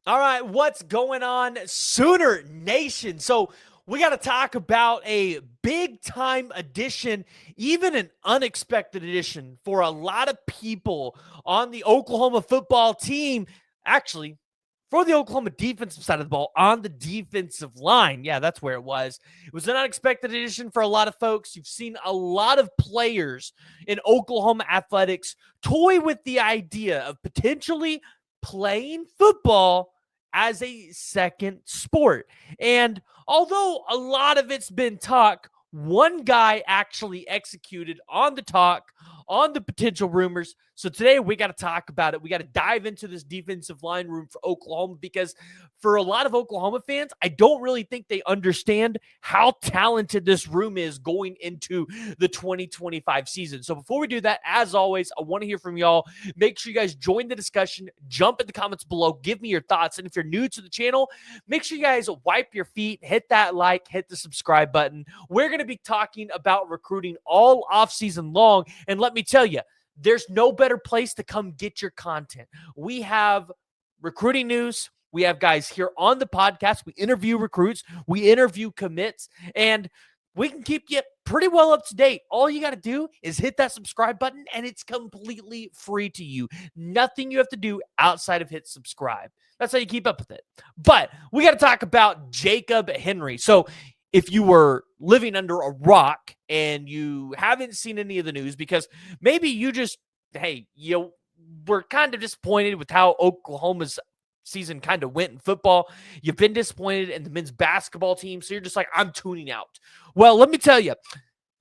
All right, what's going on, Sooner Nation? So, we got to talk about a big time addition, even an unexpected addition for a lot of people on the Oklahoma football team. Actually, for the Oklahoma defensive side of the ball, on the defensive line. Yeah, that's where it was. It was an unexpected addition for a lot of folks. You've seen a lot of players in Oklahoma athletics toy with the idea of potentially playing football as a second sport. And although a lot of it's been talk, one guy actually executed on the talk, on the potential rumors. So today we got to talk about it. We got to dive into this defensive line room for Oklahoma because for a lot of Oklahoma fans, I don't really think they understand how talented this room is going into the 2025 season. So before we do that, as always, I want to hear from y'all. Make sure you guys join the discussion, jump in the comments below, give me your thoughts. And if you're new to the channel, make sure you guys wipe your feet, hit that like, hit the subscribe button. We're going to be talking about recruiting all offseason long. And let me tell you, there's no better place to come get your content. We have recruiting news. We have guys here on the podcast. We interview recruits. We interview commits. And we can keep you pretty well up to date. All you got to do is hit that subscribe button, and it's completely free to you. Nothing you have to do outside of hit subscribe. That's how you keep up with it. But we got to talk about Jacob Henry. So if you were living under a rock and you haven't seen any of the news, because maybe you just, hey, you were kind of disappointed with how Oklahoma's season kind of went in football. You've been disappointed in the men's basketball team, so you're just like, I'm tuning out. Well, let me tell you,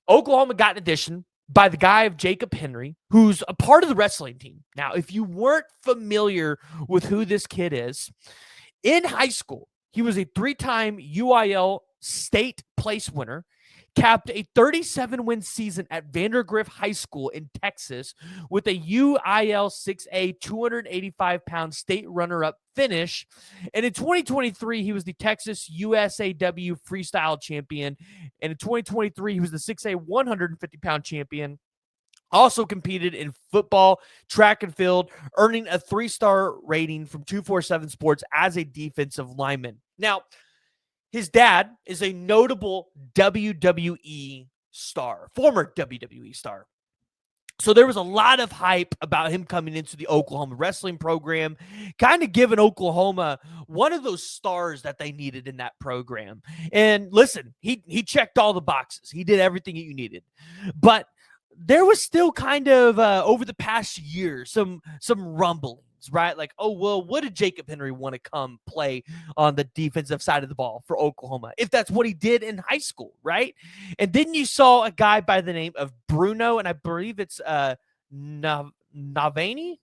Oklahoma got an addition by the guy of Jacob Henry, who's a part of the wrestling team. Now, if you weren't familiar with who this kid is, in high school, he was a 3-time UIL state place winner, capped a 37-win season at Vandergrift High School in Texas with a UIL 6A 285-pound state runner-up finish. And in 2023, he was the Texas USAW freestyle champion. And in 2023, he was the 6A 150-pound champion. Also competed in football, track and field, earning a 3-star rating from 247 Sports as a defensive lineman. Now, his dad is a notable WWE star, former WWE star. So there was a lot of hype about him coming into the Oklahoma wrestling program, kind of giving Oklahoma one of those stars that they needed in that program. And listen, he checked all the boxes. He did everything you needed. But there was still kind of over the past year some rumblings, right? Like, oh, well, what did Jacob Henry want to come play on the defensive side of the ball for Oklahoma, if that's what he did in high school, right? And then you saw a guy by the name of Bruno, and I believe it's Navani.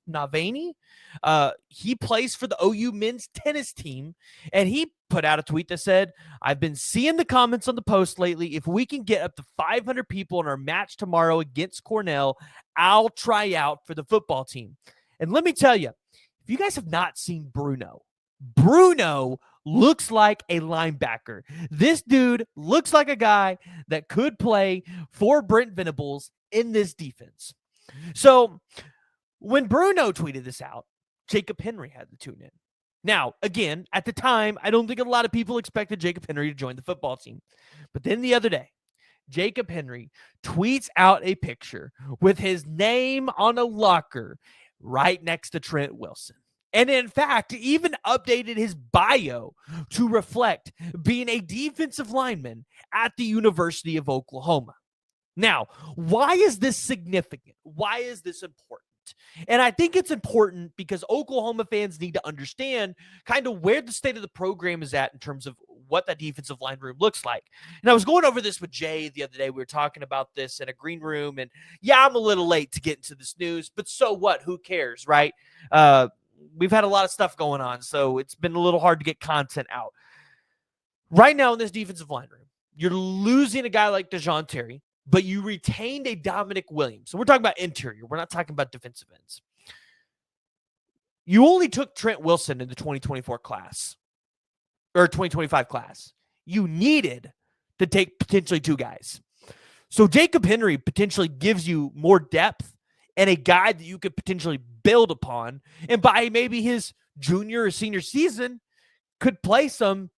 He plays for the OU men's tennis team, and he put out a tweet that said, I've been seeing the comments on the post lately. If we can get up to 500 people in our match tomorrow against Cornell, I'll try out for the football team. And let me tell you, if you guys have not seen Bruno looks like a linebacker. This dude looks like a guy that could play for Brent Venables in this defense. So when Bruno tweeted this out, Jacob Henry had to tune in. Now, again, at the time, I don't think a lot of people expected Jacob Henry to join the football team. But then the other day, Jacob Henry tweets out a picture with his name on a locker right next to Trent Wilson. And in fact, even updated his bio to reflect being a defensive lineman at the University of Oklahoma. Now, why is this significant? Why is this important? And I think it's important because Oklahoma fans need to understand kind of where the state of the program is at in terms of what that defensive line room looks like. And I was going over this with Jay the other day. We were talking about this in a green room. And yeah, I'm a little late to get into this news, but so what? Who cares, right? We've had a lot of stuff going on, so it's been a little hard to get content out. Right now in this defensive line room, you're losing a guy like Dejon Terry, but you retained a Dominic Williams. So we're talking about interior. We're not talking about defensive ends. You only took Trent Wilson in the 2024 class or 2025 class. You needed to take potentially 2 guys. So Jacob Henry potentially gives you more depth and a guy that you could potentially build upon. And by maybe his junior or senior season could play some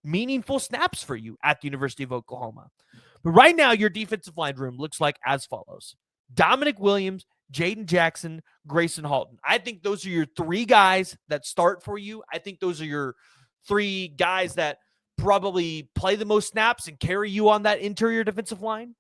meaningful snaps for you at the University of Oklahoma. But right now, your defensive line room looks like as follows: Dominic Williams, Jaden Jackson, Grayson Halton. I think those are your three guys that start for you. I think those are your three guys that probably play the most snaps and carry you on that interior defensive line.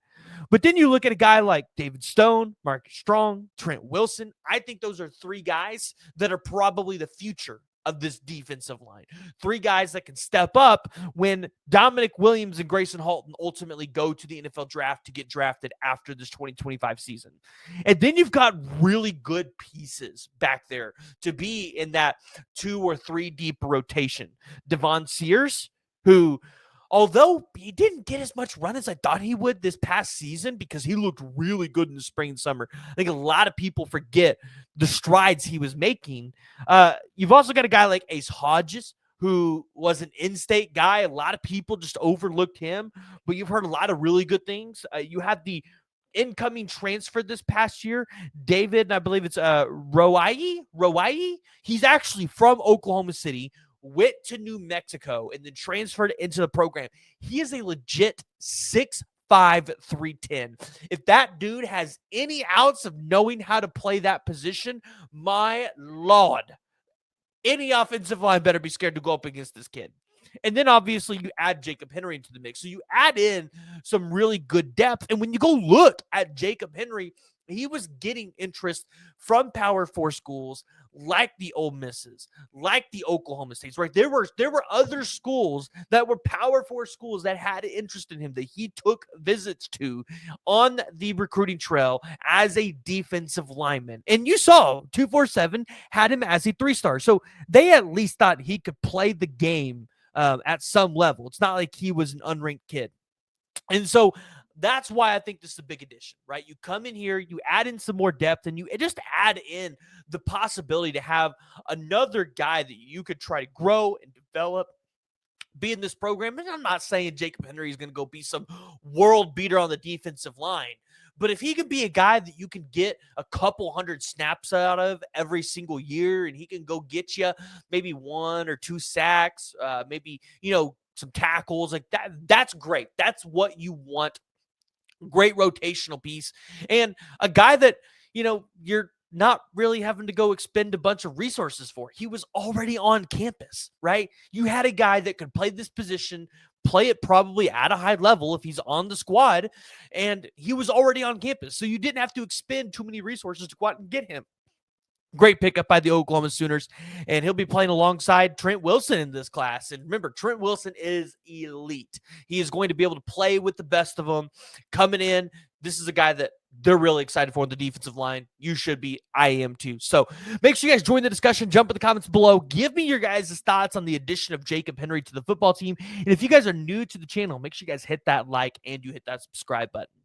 But then you look at a guy like David Stone, Marcus Strong, Trent Wilson. I think those are three guys that are probably the future of this defensive line. Three guys that can step up when Dominic Williams and Grayson Halton ultimately go to the NFL draft to get drafted after this 2025 season. And then you've got really good pieces back there to be in that 2 or 3 deep rotation. Devon Sears, who, although he didn't get as much run as I thought he would this past season because he looked really good in the spring and summer. I think a lot of people forget the strides he was making. You've also got a guy like Ace Hodges, who was an in-state guy. A lot of people just overlooked him, but you've heard a lot of really good things. You had the incoming transfer this past year, David, and I believe it's Roai. He's actually from Oklahoma City, went to New Mexico, and then transferred into the program. He is a legit 6'5", 310. If that dude has any ounce of knowing how to play that position, my Lord, any offensive line better be scared to go up against this kid. And then obviously you add Jacob Henry into the mix. So you add in some really good depth. And when you go look at Jacob Henry, he was getting interest from Power 4 schools like the Ole Misses, like the Oklahoma States, right? There were other schools that were Power 4 schools that had interest in him that he took visits to on the recruiting trail as a defensive lineman. And you saw 247 had him as a 3-star. So they at least thought he could play the game at some level. It's not like he was an unranked kid. And so that's why I think this is a big addition, right? You come in here, you add in some more depth, and you just add in the possibility to have another guy that you could try to grow and develop, be in this program. And I'm not saying Jacob Henry is going to go be some world beater on the defensive line, but if he can be a guy that you can get a couple hundred snaps out of every single year, and he can go get you maybe 1 or 2 sacks, maybe, some tackles like that, that's great. That's what you want. Great rotational piece, and a guy that, you're not really having to go expend a bunch of resources for. He was already on campus, right? You had a guy that could play this position, play it probably at a high level if he's on the squad, and he was already on campus. So you didn't have to expend too many resources to go out and get him. Great pickup by the Oklahoma Sooners, and he'll be playing alongside Trent Wilson in this class. And remember, Trent Wilson is elite. He is going to be able to play with the best of them coming in. This is a guy that they're really excited for on the defensive line. You should be. I am too. So make sure you guys join the discussion. Jump in the comments below. Give me your guys' thoughts on the addition of Jacob Henry to the football team. And if you guys are new to the channel, make sure you guys hit that like and you hit that subscribe button.